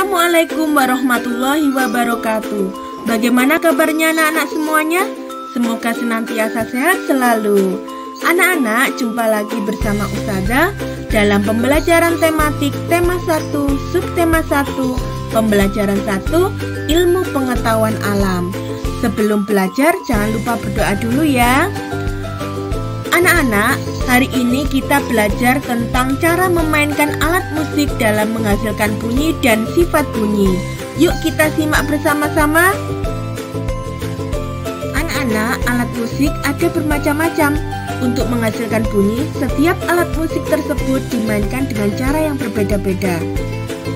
Assalamualaikum warahmatullahi wabarakatuh. Bagaimana kabarnya anak-anak semuanya? Semoga senantiasa sehat selalu. Anak-anak, jumpa lagi bersama Ustazah dalam pembelajaran tematik tema 1, subtema 1, pembelajaran 1, ilmu pengetahuan alam. Sebelum belajar, jangan lupa berdoa dulu ya. Anak-anak, hari ini kita belajar tentang cara memainkan alat musik dalam menghasilkan bunyi dan sifat bunyi. Yuk kita simak bersama-sama. Anak-anak, alat musik ada bermacam-macam. Untuk menghasilkan bunyi, setiap alat musik tersebut dimainkan dengan cara yang berbeda-beda.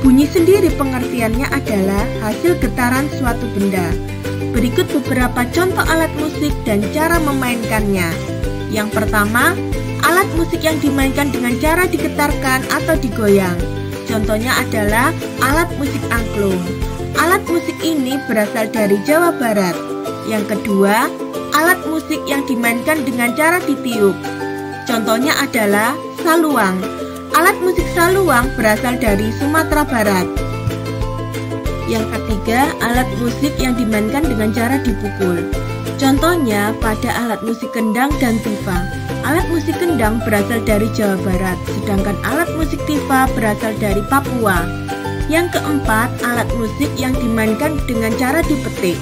Bunyi sendiri pengertiannya adalah hasil getaran suatu benda. Berikut beberapa contoh alat musik dan cara memainkannya. Yang pertama, alat musik yang dimainkan dengan cara digetarkan atau digoyang. Contohnya adalah alat musik angklung. Alat musik ini berasal dari Jawa Barat. Yang kedua, alat musik yang dimainkan dengan cara ditiup. Contohnya adalah saluang. Alat musik saluang berasal dari Sumatera Barat. Yang ketiga, alat musik yang dimainkan dengan cara dipukul. Contohnya pada alat musik kendang dan tifa. Alat musik kendang berasal dari Jawa Barat, sedangkan alat musik tifa berasal dari Papua. Yang keempat, alat musik yang dimainkan dengan cara dipetik.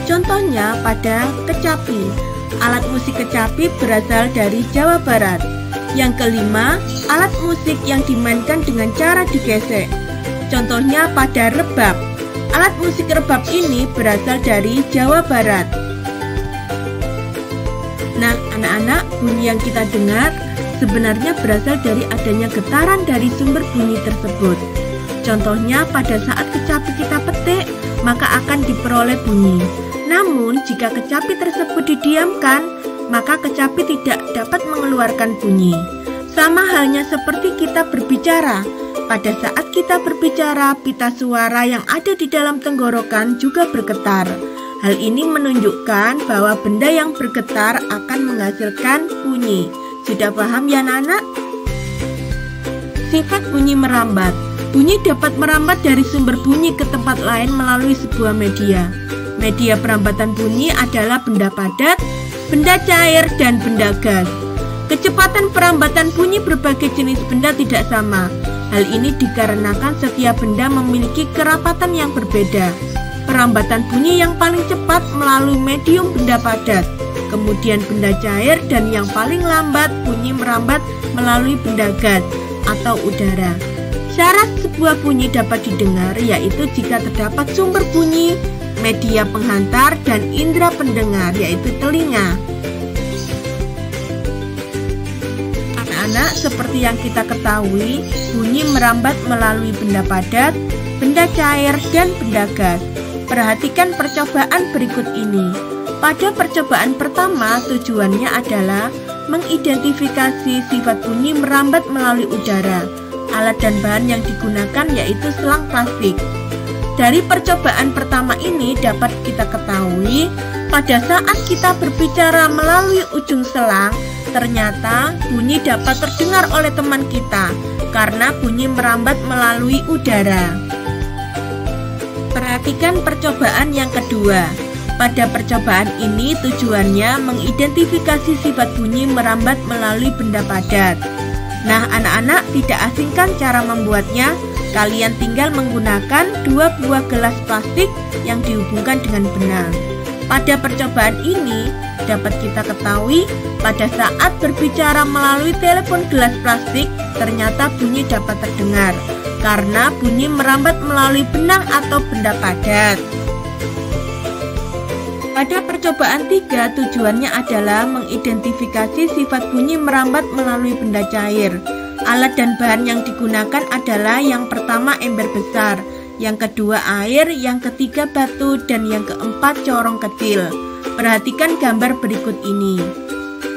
Contohnya pada kecapi. Alat musik kecapi berasal dari Jawa Barat. Yang kelima, alat musik yang dimainkan dengan cara digesek. Contohnya pada rebab. Alat musik rebab ini berasal dari Jawa Barat. Nah, anak-anak, bunyi yang kita dengar sebenarnya berasal dari adanya getaran dari sumber bunyi tersebut. Contohnya pada saat kecapi kita petik, maka akan diperoleh bunyi. Namun, jika kecapi tersebut didiamkan, maka kecapi tidak dapat mengeluarkan bunyi. Sama halnya seperti kita berbicara. Pada saat kita berbicara, pita suara yang ada di dalam tenggorokan juga bergetar. Hal ini menunjukkan bahwa benda yang bergetar akan menghasilkan bunyi. Sudah paham ya anak-anak? Sifat bunyi merambat. Bunyi dapat merambat dari sumber bunyi ke tempat lain melalui sebuah media. Media perambatan bunyi adalah benda padat, benda cair, dan benda gas. Kecepatan perambatan bunyi berbagai jenis benda tidak sama. Hal ini dikarenakan setiap benda memiliki kerapatan yang berbeda. Perambatan bunyi yang paling cepat melalui medium benda padat, kemudian benda cair, dan yang paling lambat bunyi merambat melalui benda gas atau udara. Syarat sebuah bunyi dapat didengar yaitu jika terdapat sumber bunyi, media penghantar, dan indera pendengar yaitu telinga. Anak-anak, seperti yang kita ketahui, bunyi merambat melalui benda padat, benda cair, dan benda gas. Perhatikan percobaan berikut ini. Pada percobaan pertama, tujuannya adalah mengidentifikasi sifat bunyi merambat melalui udara. Alat dan bahan yang digunakan yaitu selang plastik. Dari percobaan pertama ini dapat kita ketahui, pada saat kita berbicara melalui ujung selang, ternyata bunyi dapat terdengar oleh teman kita karena bunyi merambat melalui udara. Perhatikan percobaan yang kedua. Pada percobaan ini tujuannya mengidentifikasi sifat bunyi merambat melalui benda padat. Nah, anak-anak, tidak asingkan cara membuatnya. Kalian tinggal menggunakan 2 buah gelas plastik yang dihubungkan dengan benang. Pada percobaan ini dapat kita ketahui pada saat berbicara melalui telepon gelas plastik ternyata bunyi dapat terdengar karena bunyi merambat melalui benang atau benda padat. Pada percobaan 3 tujuannya adalah mengidentifikasi sifat bunyi merambat melalui benda cair. Alat dan bahan yang digunakan adalah yang pertama ember besar, yang kedua air, yang ketiga batu, dan yang keempat corong kecil. Perhatikan gambar berikut ini.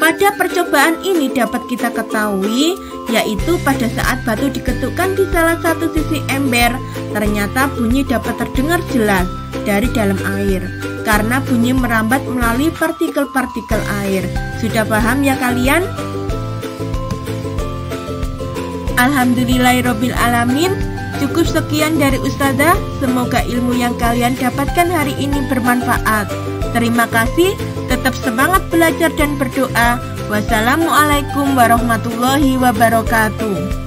Pada percobaan ini dapat kita ketahui yaitu pada saat batu diketukkan di salah satu sisi ember, ternyata bunyi dapat terdengar jelas dari dalam air karena bunyi merambat melalui partikel-partikel air. Sudah paham ya kalian? Alhamdulillahirobbilalamin. Cukup sekian dari Ustazah. Semoga ilmu yang kalian dapatkan hari ini bermanfaat. Terima kasih. Tetap semangat belajar dan berdoa. Wassalamualaikum warahmatullahi wabarakatuh.